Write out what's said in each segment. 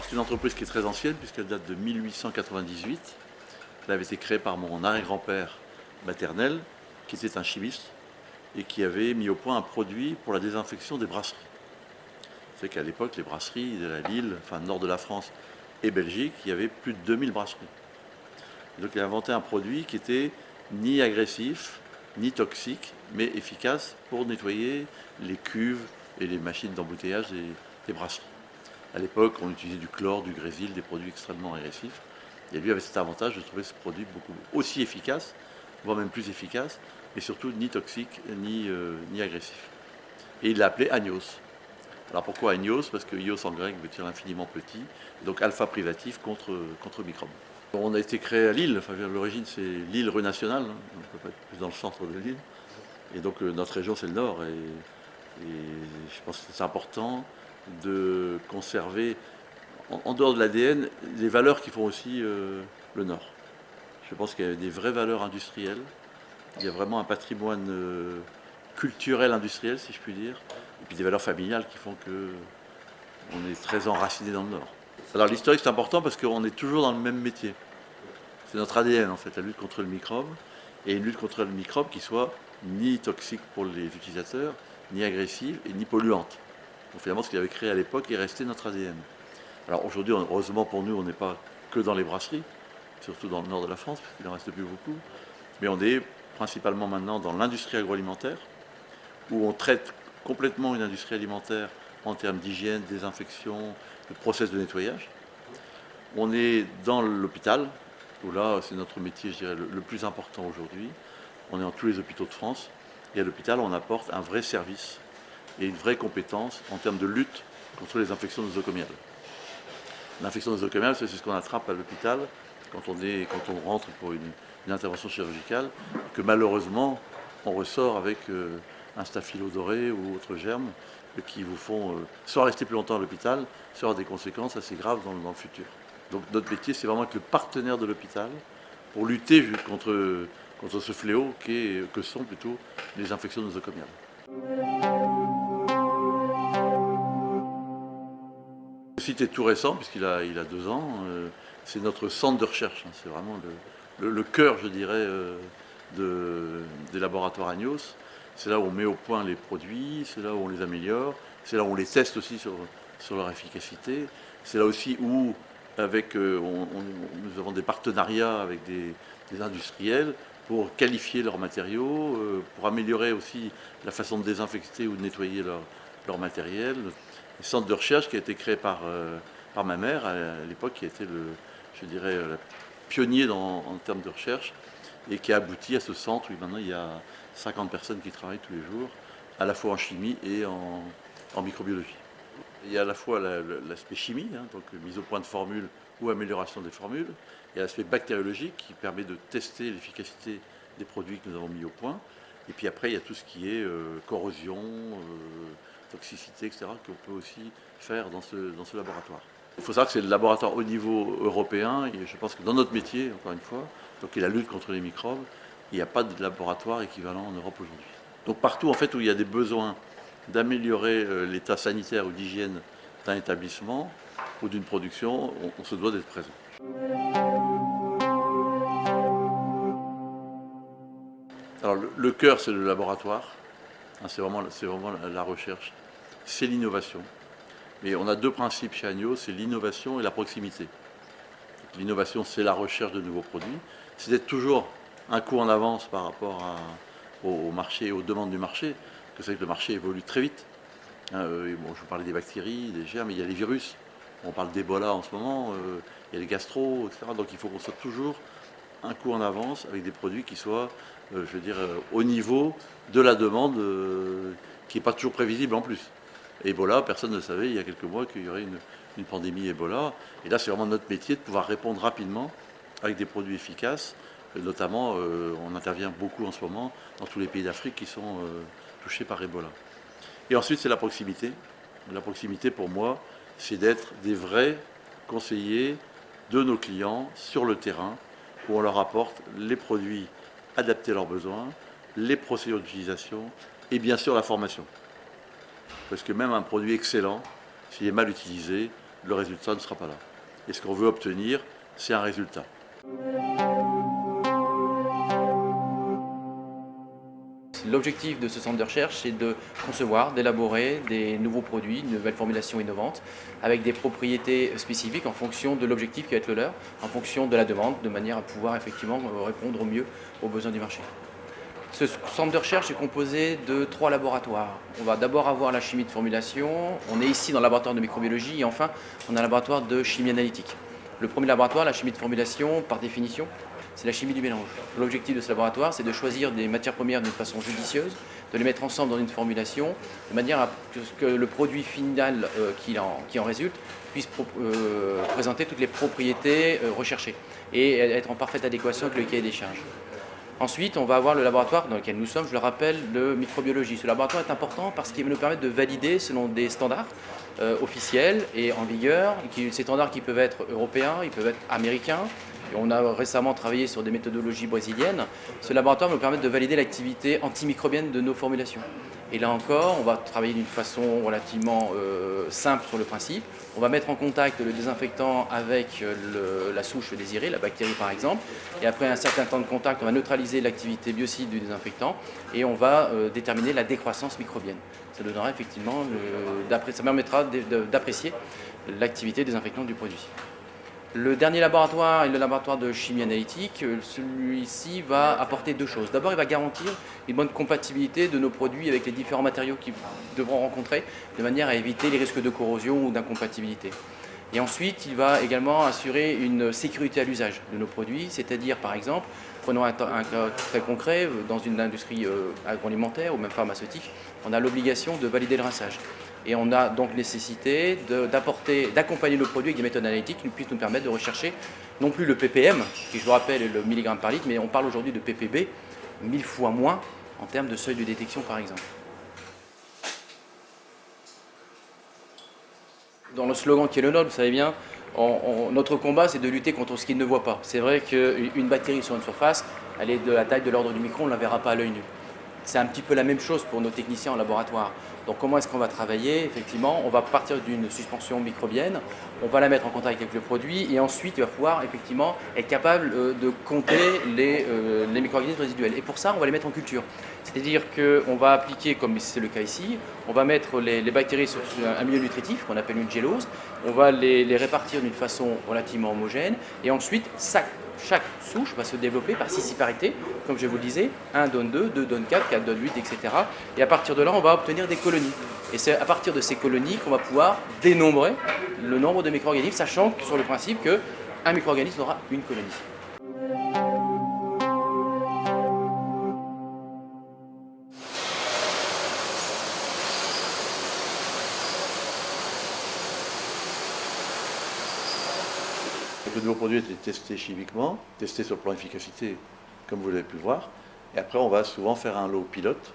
Alors c'est une entreprise qui est très ancienne puisqu'elle date de 1898. Elle avait été créée par mon arrière-grand-père maternel qui était un chimiste et qui avait mis au point un produit pour la désinfection des brasseries. C'est qu'à l'époque, les brasseries de Lille, enfin nord de la France et Belgique, il y avait plus de 2000 brasseries. Et donc il a inventé un produit qui était ni agressif, ni toxique, mais efficace pour nettoyer les cuves et les machines d'embouteillage des brasseries. À l'époque, on utilisait du chlore, du grésil, des produits extrêmement agressifs. Et lui avait cet avantage de trouver ce produit beaucoup aussi efficace, voire même plus efficace, mais surtout ni toxique ni agressif. Et il l'a appelé Agnos. Alors pourquoi Agnos? Parce que ios en grec veut dire infiniment petit, donc alpha privatif contre microbe. On a été créé à Lille, enfin l'origine c'est Lille rue nationale, hein, on ne peut pas être plus dans le centre de Lille. Et donc notre région c'est le nord, et je pense que c'est important de conserver, en dehors de l'ADN, les valeurs qui font aussi le Nord. Je pense qu'il y a des vraies valeurs industrielles, il y a vraiment un patrimoine culturel industriel, si je puis dire, et puis des valeurs familiales qui font qu'on est très enraciné dans le Nord. Alors l'historique c'est important parce qu'on est toujours dans le même métier. C'est notre ADN en fait, la lutte contre le microbe, et une lutte contre le microbe qui soit ni toxique pour les utilisateurs, ni agressive et ni polluante. Donc finalement, ce qu'il avait créé à l'époque est resté notre ADN. Alors aujourd'hui, heureusement pour nous, on n'est pas que dans les brasseries, surtout dans le nord de la France, parce qu'il n'en reste plus beaucoup, mais on est principalement maintenant dans l'industrie agroalimentaire, où on traite complètement une industrie alimentaire en termes d'hygiène, désinfection, de process de nettoyage. On est dans l'hôpital, où là, c'est notre métier, je dirais, le plus important aujourd'hui. On est dans tous les hôpitaux de France, et à l'hôpital, on apporte un vrai service et une vraie compétence en termes de lutte contre les infections nosocomiales. L'infection nosocomiale, c'est ce qu'on attrape à l'hôpital quand on rentre pour une intervention chirurgicale, que malheureusement, on ressort avec un staphylodoré ou autres germes qui vous font soit rester plus longtemps à l'hôpital, soit avoir des conséquences assez graves dans le futur. Donc notre métier, c'est vraiment être le partenaire de l'hôpital pour lutter contre ce fléau que sont plutôt les infections nosocomiales. Le site est tout récent, puisqu'il a 2 ans. C'est notre centre de recherche. C'est vraiment le cœur, je dirais, des laboratoires Agnos. C'est là où on met au point les produits, c'est là où on les améliore, c'est là où on les teste aussi sur leur efficacité. C'est là aussi où, nous avons des partenariats avec des industriels pour qualifier leurs matériaux, pour améliorer aussi la façon de désinfecter ou de nettoyer leur matériel. Le centre de recherche qui a été créé par ma mère à l'époque, qui a été je dirais, le pionnier en termes de recherche et qui a abouti à ce centre où maintenant il y a 50 personnes qui travaillent tous les jours, à la fois en chimie et en microbiologie. Il y a à la fois l'aspect chimie, hein, donc mise au point de formules ou amélioration des formules, il y a l'aspect bactériologique qui permet de tester l'efficacité des produits que nous avons mis au point, et puis après il y a tout ce qui est corrosion, toxicité, etc., qu'on peut aussi faire dans ce laboratoire. Il faut savoir que c'est le laboratoire au niveau européen, et je pense que dans notre métier, encore une fois, donc il y a la lutte contre les microbes, il n'y a pas de laboratoire équivalent en Europe aujourd'hui. Donc partout en fait où il y a des besoins d'améliorer l'état sanitaire ou d'hygiène d'un établissement ou d'une production, on se doit d'être présent. Alors le cœur, c'est le laboratoire, hein, c'est vraiment la recherche, c'est l'innovation. Mais on a 2 principes chez Agnos, c'est l'innovation et la proximité. L'innovation, c'est la recherche de nouveaux produits, c'est d'être toujours un coup en avance par rapport au marché, aux demandes du marché. Vous savez que le marché évolue très vite. Bon, je vous parlais des bactéries, des germes, mais il y a les virus. On parle d'Ebola en ce moment, il y a les gastro, etc. Donc il faut qu'on soit toujours un coup en avance avec des produits qui soient, je veux dire, au niveau de la demande, qui n'est pas toujours prévisible en plus. Ebola, personne ne savait il y a quelques mois qu'il y aurait une pandémie Ebola. Et là, c'est vraiment notre métier de pouvoir répondre rapidement avec des produits efficaces. Notamment, on intervient beaucoup en ce moment dans tous les pays d'Afrique qui sont touchés par Ebola. Et ensuite, c'est la proximité. La proximité, pour moi, c'est d'être des vrais conseillers de nos clients sur le terrain, où on leur apporte les produits adaptés à leurs besoins, les procédures d'utilisation et bien sûr la formation. Parce que même un produit excellent, s'il est mal utilisé, le résultat ne sera pas là. Et ce qu'on veut obtenir, c'est un résultat. L'objectif de ce centre de recherche, c'est de concevoir, d'élaborer des nouveaux produits, de nouvelles formulations innovantes, avec des propriétés spécifiques en fonction de l'objectif qui va être le leur, en fonction de la demande, de manière à pouvoir effectivement répondre au mieux aux besoins du marché. Ce centre de recherche est composé de 3 laboratoires. On va d'abord avoir la chimie de formulation, on est ici dans le laboratoire de microbiologie et enfin on a un laboratoire de chimie analytique. Le premier laboratoire, la chimie de formulation, par définition, c'est la chimie du mélange. L'objectif de ce laboratoire, c'est de choisir des matières premières d'une façon judicieuse, de les mettre ensemble dans une formulation, de manière à ce que le produit final qui en résulte puisse présenter toutes les propriétés recherchées et être en parfaite adéquation avec le cahier des charges. Ensuite, on va avoir le laboratoire dans lequel nous sommes, je le rappelle, de microbiologie. Ce laboratoire est important parce qu'il va nous permettre de valider selon des standards officiels et en vigueur. Ces standards qui peuvent être européens, ils peuvent être américains. Et on a récemment travaillé sur des méthodologies brésiliennes. Ce laboratoire va nous permettre de valider l'activité antimicrobienne de nos formulations. Et là encore, on va travailler d'une façon relativement simple sur le principe. On va mettre en contact le désinfectant avec la souche désirée, la bactérie par exemple. Et après un certain temps de contact, on va neutraliser l'activité biocide du désinfectant et on va déterminer la décroissance microbienne. Ça donnera effectivement, ça permettra d'apprécier l'activité désinfectante du produit. Le dernier laboratoire est le laboratoire de chimie analytique. Celui-ci va apporter 2 choses. D'abord, il va garantir une bonne compatibilité de nos produits avec les différents matériaux qu'ils devront rencontrer, de manière à éviter les risques de corrosion ou d'incompatibilité. Et ensuite, il va également assurer une sécurité à l'usage de nos produits, c'est-à-dire, par exemple, prenons un cas très concret, dans une industrie agroalimentaire ou même pharmaceutique, on a l'obligation de valider le rinçage. Et on a donc nécessité d'accompagner nos produits avec des méthodes analytiques qui puissent nous permettre de rechercher non plus le ppm, qui je vous rappelle est le milligramme par litre, mais on parle aujourd'hui de ppb, 1000 fois moins en termes de seuil de détection par exemple. Dans le slogan qui est le nôtre, vous savez bien, notre combat c'est de lutter contre ce qu'ils ne voient pas. C'est vrai qu'une bactérie sur une surface, elle est de la taille de l'ordre du micron, on ne la verra pas à l'œil nu. C'est un petit peu la même chose pour nos techniciens en laboratoire. Donc comment est-ce qu'on va travailler? Effectivement, on va partir d'une suspension microbienne, on va la mettre en contact avec le produit et ensuite il va pouvoir effectivement être capable de compter les micro-organismes résiduels. Et pour ça, on va les mettre en culture. C'est-à-dire qu'on va appliquer, comme c'est le cas ici, on va mettre les bactéries sur un milieu nutritif qu'on appelle une gélose, on va les répartir d'une façon relativement homogène et ensuite chaque souche va se développer par scissiparité, comme je vous le disais, 1 donne 2, 2 donne 4, 4 donne 8, etc. Et à partir de là, on va obtenir des colonies. Et c'est à partir de ces colonies qu'on va pouvoir dénombrer le nombre de micro-organismes, sachant que sur le principe qu'un micro-organisme aura une colonie. Le nouveau produit a été testé chimiquement, testé sur le plan efficacité, comme vous l'avez pu voir. Et après, on va souvent faire un lot pilote,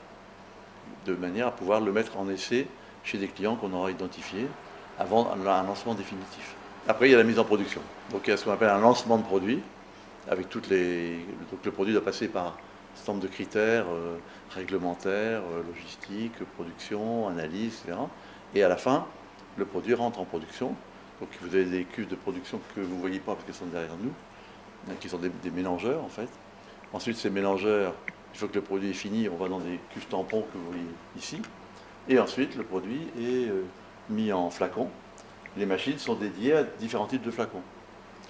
de manière à pouvoir le mettre en essai chez des clients qu'on aura identifiés avant un lancement définitif. Après, il y a la mise en production. Donc, il y a ce qu'on appelle un lancement de produit, avec donc le produit doit passer par un certain nombre de critères réglementaires, logistiques, production, analyse, etc. Et à la fin, le produit rentre en production. Donc vous avez des cuves de production que vous ne voyez pas parce qu'elles sont derrière nous, qui sont des mélangeurs en fait. Ensuite, ces mélangeurs, une fois que le produit est fini, on va dans des cuves tampons que vous voyez ici. Et ensuite, le produit est mis en flacon. Les machines sont dédiées à différents types de flacons.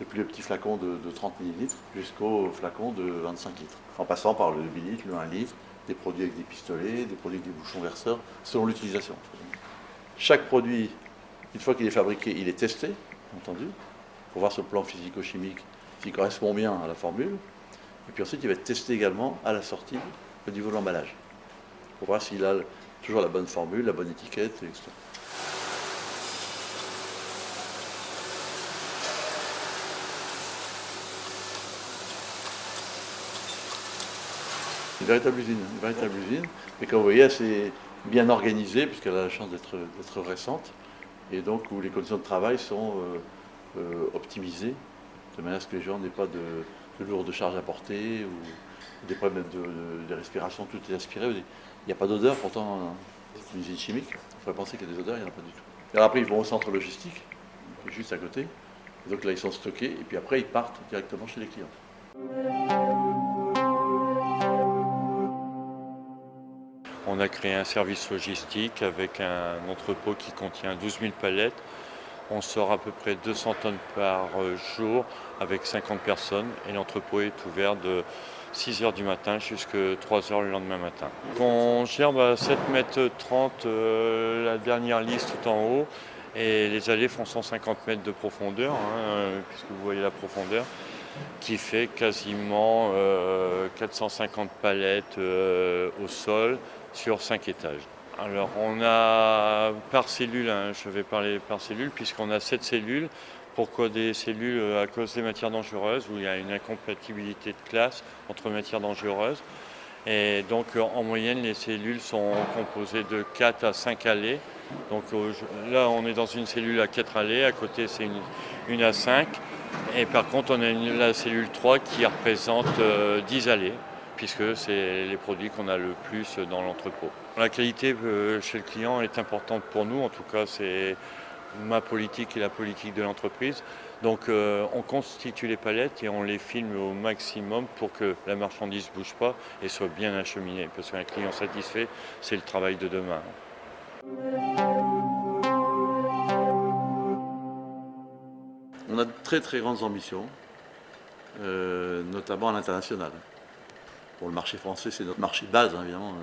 Depuis le petit flacon de 30 ml jusqu'au flacon de 25 litres. En passant par le demi-litre, le 1 litre, des produits avec des pistolets, des produits avec des bouchons verseurs, selon l'utilisation. Chaque produit, une fois qu'il est fabriqué, il est testé, entendu, pour voir sur le plan physico-chimique s'il correspond bien à la formule. Et puis ensuite, il va être testé également à la sortie au niveau de l'emballage, pour voir s'il a toujours la bonne formule, la bonne étiquette, etc. Une véritable usine, mais comme vous voyez, assez bien organisée, puisqu'elle a la chance d'être récente, et donc où les conditions de travail sont optimisées, de manière à ce que les gens n'aient pas de lourdes charges à porter, ou des problèmes de respiration, tout est aspiré. Il n'y a pas d'odeur, pourtant c'est une usine chimique, il faudrait penser qu'il y a des odeurs, il n'y en a pas du tout. Alors après ils vont au centre logistique, qui est juste à côté. Et donc là, ils sont stockés et puis après, ils partent directement chez les clients. On a créé un service logistique avec un entrepôt qui contient 12 000 palettes. On sort à peu près 200 tonnes par jour avec 50 personnes et l'entrepôt est ouvert de 6 h du matin jusqu'à 3 h le lendemain matin. On gère 7,30 m la dernière liste tout en haut et les allées font 150 mètres de profondeur, puisque vous voyez la profondeur, qui fait quasiment 450 palettes au sol sur 5 étages. Alors on a par cellule, je vais parler par cellule, puisqu'on a 7 cellules. Pourquoi des cellules? À cause des matières dangereuses, où il y a une incompatibilité de classe entre matières dangereuses. Et donc en moyenne, les cellules sont composées de 4 à 5 allées. Donc là, on est dans une cellule à 4 allées, à côté c'est une à 5. Et par contre, on a la cellule 3 qui représente 10 allées, puisque c'est les produits qu'on a le plus dans l'entrepôt. La qualité chez le client est importante pour nous, en tout cas c'est ma politique et la politique de l'entreprise. Donc on constitue les palettes et on les filme au maximum pour que la marchandise ne bouge pas et soit bien acheminée. Parce qu'un client satisfait, c'est le travail de demain. On a de très très grandes ambitions, notamment à l'international. Pour le marché français, c'est notre marché de base, évidemment.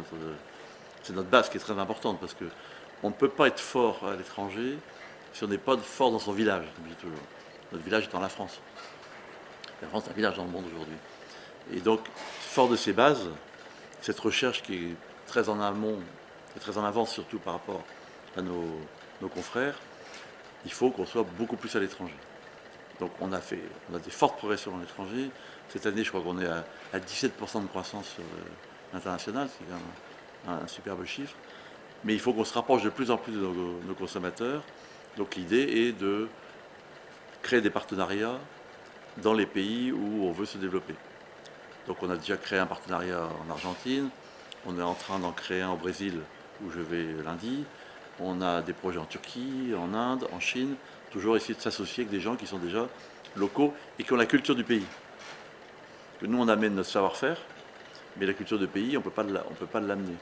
C'est notre base qui est très importante parce qu'on ne peut pas être fort à l'étranger si on n'est pas fort dans son village, je dis toujours. Notre village étant la France. La France est un village dans le monde aujourd'hui. Et donc, fort de ces bases, cette recherche qui est très en amont et très en avance, surtout par rapport à nos confrères, il faut qu'on soit beaucoup plus à l'étranger. Donc on a des fortes progressions à l'étranger. Cette année, je crois qu'on est à 17% de croissance sur l'international, c'est quand même un superbe chiffre. Mais il faut qu'on se rapproche de plus en plus de nos consommateurs. Donc l'idée est de créer des partenariats dans les pays où on veut se développer. Donc on a déjà créé un partenariat en Argentine, on est en train d'en créer un au Brésil où je vais lundi, on a des projets en Turquie, en Inde, en Chine, toujours essayer de s'associer avec des gens qui sont déjà locaux et qui ont la culture du pays. Parce que nous on amène notre savoir-faire, mais la culture du pays on ne peut pas l'amener.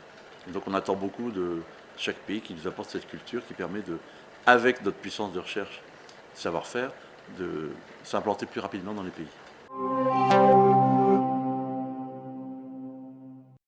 Et donc on attend beaucoup de chaque pays qui nous apporte cette culture qui permet de, avec notre puissance de recherche, savoir-faire, de s'implanter plus rapidement dans les pays.